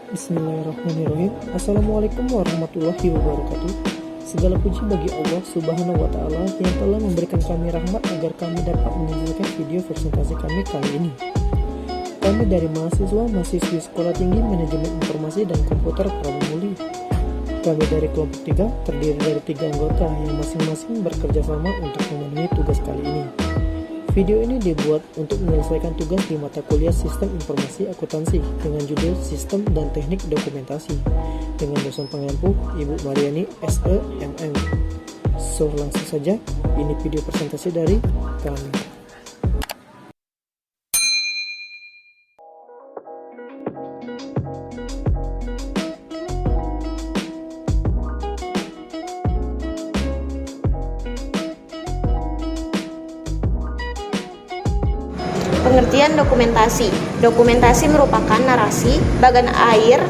Bismillahirrahmanirrahim. Assalamualaikum warahmatullahi wabarakatuh. Segala puji bagi Allah Subhanahu wa Ta'ala yang telah memberikan kami rahmat agar kami dapat menyampaikan video presentasi kami kali ini. Kami dari mahasiswa-mahasiswi Sekolah Tinggi Manajemen Informasi dan Komputer Prabu Muli. Kami dari kelompok 3 terdiri dari 3 anggota yang masing-masing bekerja sama untuk memenuhi tugas kali ini. Video ini dibuat untuk menyelesaikan tugas di mata kuliah Sistem Informasi Akuntansi dengan judul Sistem dan Teknik Dokumentasi dengan dosen pengampu Ibu Mariani SEMM. So langsung saja, ini video presentasi dari kami. Pengertian dokumentasi. Dokumentasi merupakan narasi, bagan air,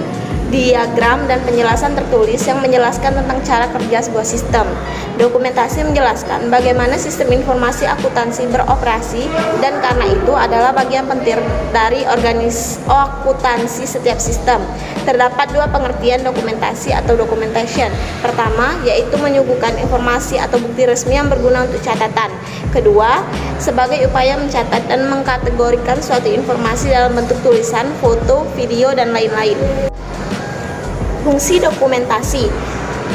diagram, dan penjelasan tertulis yang menjelaskan tentang cara kerja sebuah sistem. Dokumentasi menjelaskan bagaimana sistem informasi akuntansi beroperasi dan karena itu adalah bagian penting dari akuntansi setiap sistem. Terdapat 2 pengertian dokumentasi atau documentation. Pertama, yaitu menyuguhkan informasi atau bukti resmi yang berguna untuk catatan. Kedua, sebagai upaya mencatat dan mengkategorikan suatu informasi dalam bentuk tulisan, foto, video, dan lain-lain. Fungsi dokumentasi.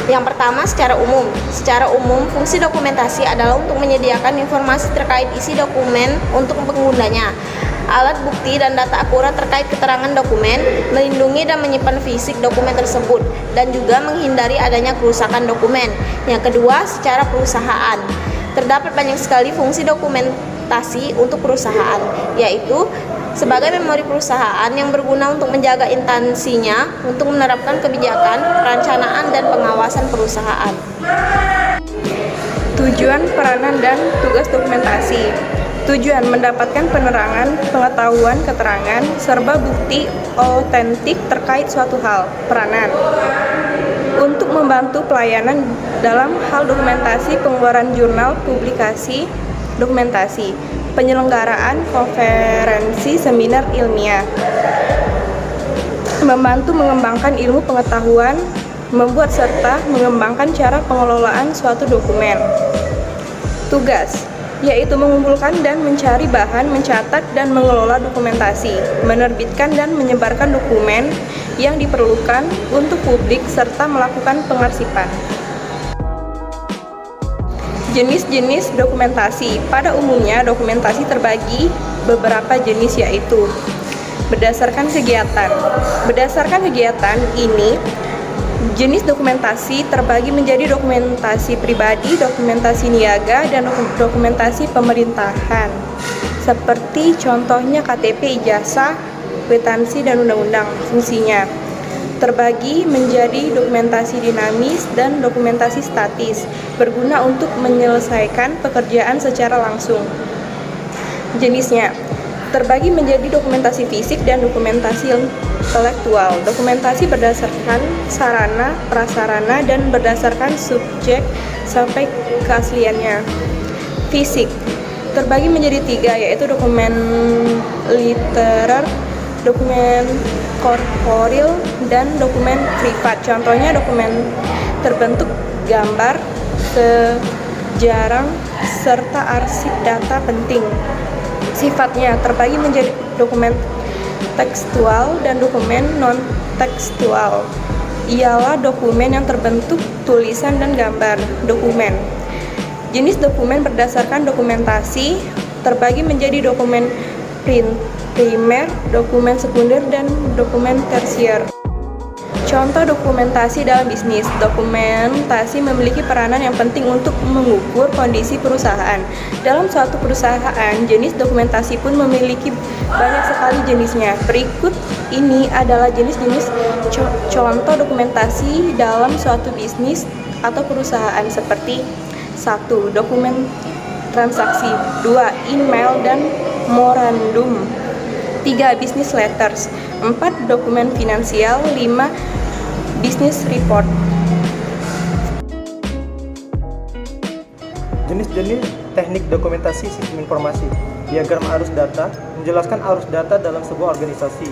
Yang pertama, secara umum. Secara umum, fungsi dokumentasi adalah untuk menyediakan informasi terkait isi dokumen untuk penggunanya, alat bukti dan data akurat terkait keterangan dokumen, melindungi dan menyimpan fisik dokumen tersebut, dan juga menghindari adanya kerusakan dokumen. Yang kedua, secara perusahaan. Terdapat banyak sekali fungsi dokumentasi untuk perusahaan, yaitu sebagai memori perusahaan yang berguna untuk menjaga instansinya untuk menerapkan kebijakan, perencanaan, dan pengawasan perusahaan. Tujuan, peranan, dan tugas dokumentasi. Tujuan mendapatkan penerangan, pengetahuan, keterangan, serba bukti otentik terkait suatu hal. Peranan untuk membantu pelayanan dalam hal dokumentasi, pengeluaran jurnal, publikasi, dokumentasi, penyelenggaraan konferensi, seminar ilmiah, membantu mengembangkan ilmu pengetahuan, membuat serta mengembangkan cara pengelolaan suatu dokumen. Tugas, yaitu mengumpulkan dan mencari bahan, mencatat dan mengelola dokumentasi, menerbitkan dan menyebarkan dokumen yang diperlukan untuk publik, serta melakukan pengarsipan. Jenis-jenis dokumentasi. Pada umumnya, dokumentasi terbagi beberapa jenis, yaitu berdasarkan kegiatan. Berdasarkan kegiatan ini, jenis dokumentasi terbagi menjadi dokumentasi pribadi, dokumentasi niaga, dan dokumentasi pemerintahan. Seperti contohnya KTP, ijazah, kwitansi, dan undang-undang. Fungsinya terbagi menjadi dokumentasi dinamis dan dokumentasi statis, berguna untuk menyelesaikan pekerjaan secara langsung. Jenisnya terbagi menjadi dokumentasi fisik dan dokumentasi intelektual. Dokumentasi berdasarkan sarana, prasarana, dan berdasarkan subjek sampai keasliannya. Fisik terbagi menjadi 3, yaitu dokumen literer, dokumen korporil, dan dokumen privat. Contohnya dokumen terbentuk gambar, sejarah, serta arsip data penting. Sifatnya terbagi menjadi dokumen tekstual dan dokumen non-tekstual. Ialah dokumen yang terbentuk tulisan dan gambar. Dokumen. Jenis dokumen berdasarkan dokumentasi terbagi menjadi dokumen primer, dokumen sekunder, dan dokumen tersier. Contoh dokumentasi dalam bisnis. Dokumentasi memiliki peranan yang penting untuk mengukur kondisi perusahaan. Dalam suatu perusahaan, jenis dokumentasi pun memiliki banyak sekali jenisnya. Berikut ini adalah jenis-jenis contoh dokumentasi dalam suatu bisnis atau perusahaan, seperti 1. Dokumen transaksi, 2. Email dan memorandum, 3. Business letters, 4. Dokumen finansial, 5. Business report. Jenis-jenis teknik dokumentasi sistem informasi. Diagram arus data menjelaskan arus data dalam sebuah organisasi.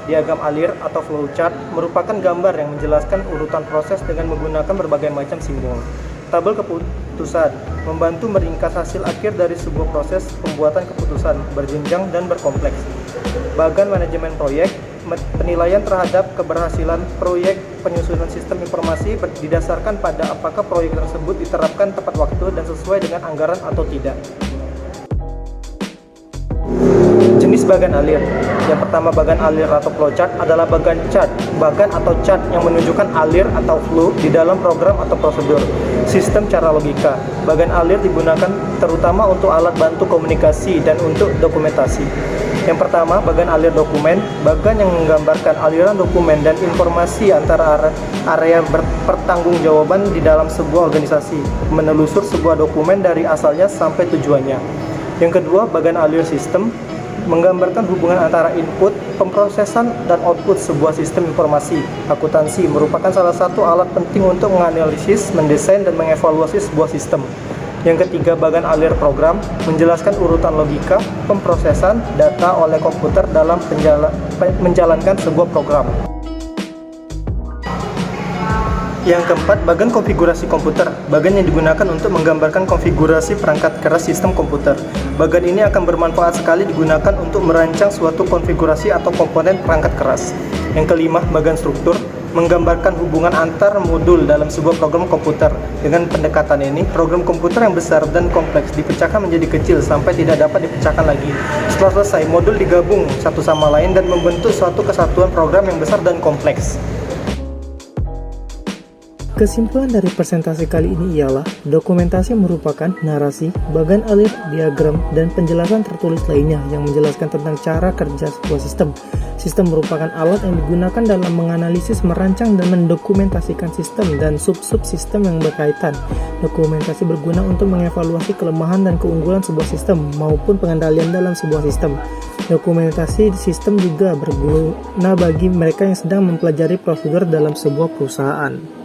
diagram alir atau flowchart merupakan gambar yang menjelaskan urutan proses dengan menggunakan berbagai macam simbol. Tabel keputusan membantu meringkas hasil akhir dari sebuah proses pembuatan keputusan berjenjang dan berkompleks. Bagan manajemen proyek, penilaian terhadap keberhasilan proyek penyusunan sistem informasi didasarkan pada apakah proyek tersebut diterapkan tepat waktu dan sesuai dengan anggaran atau tidak. Jenis bagan alir. Yang pertama, bagan alir atau flowchart adalah bagan atau chart yang menunjukkan alir atau flow di dalam program atau prosedur sistem cara logika. Bagan alir digunakan terutama untuk alat bantu komunikasi dan untuk dokumentasi. Yang pertama, bagan alir dokumen, bagan yang menggambarkan aliran dokumen dan informasi antara area pertanggungjawaban di dalam sebuah organisasi, menelusur sebuah dokumen dari asalnya sampai tujuannya. Yang kedua, bagan alir sistem, menggambarkan hubungan antara input, pemrosesan, dan output sebuah sistem informasi. Akuntansi merupakan salah satu alat penting untuk menganalisis, mendesain, dan mengevaluasi sebuah sistem. Yang ketiga, bagan alir program, menjelaskan urutan logika, pemrosesan data oleh komputer dalam menjalankan sebuah program. Yang keempat, bagan konfigurasi komputer, bagan yang digunakan untuk menggambarkan konfigurasi perangkat keras sistem komputer. Bagan ini akan bermanfaat sekali digunakan untuk merancang suatu konfigurasi atau komponen perangkat keras. Yang kelima, bagan struktur, menggambarkan hubungan antar modul dalam sebuah program komputer. Dengan pendekatan ini, program komputer yang besar dan kompleks dipecahkan menjadi kecil sampai tidak dapat dipecahkan lagi. Setelah selesai, modul digabung satu sama lain dan membentuk suatu kesatuan program yang besar dan kompleks. Kesimpulan dari presentasi kali ini ialah dokumentasi merupakan narasi, bagan alir, diagram, dan penjelasan tertulis lainnya yang menjelaskan tentang cara kerja sebuah sistem. Sistem merupakan alat yang digunakan dalam menganalisis, merancang, dan mendokumentasikan sistem dan sub-subsistem yang berkaitan. Dokumentasi berguna untuk mengevaluasi kelemahan dan keunggulan sebuah sistem maupun pengendalian dalam sebuah sistem. Dokumentasi sistem juga berguna bagi mereka yang sedang mempelajari prosedur dalam sebuah perusahaan.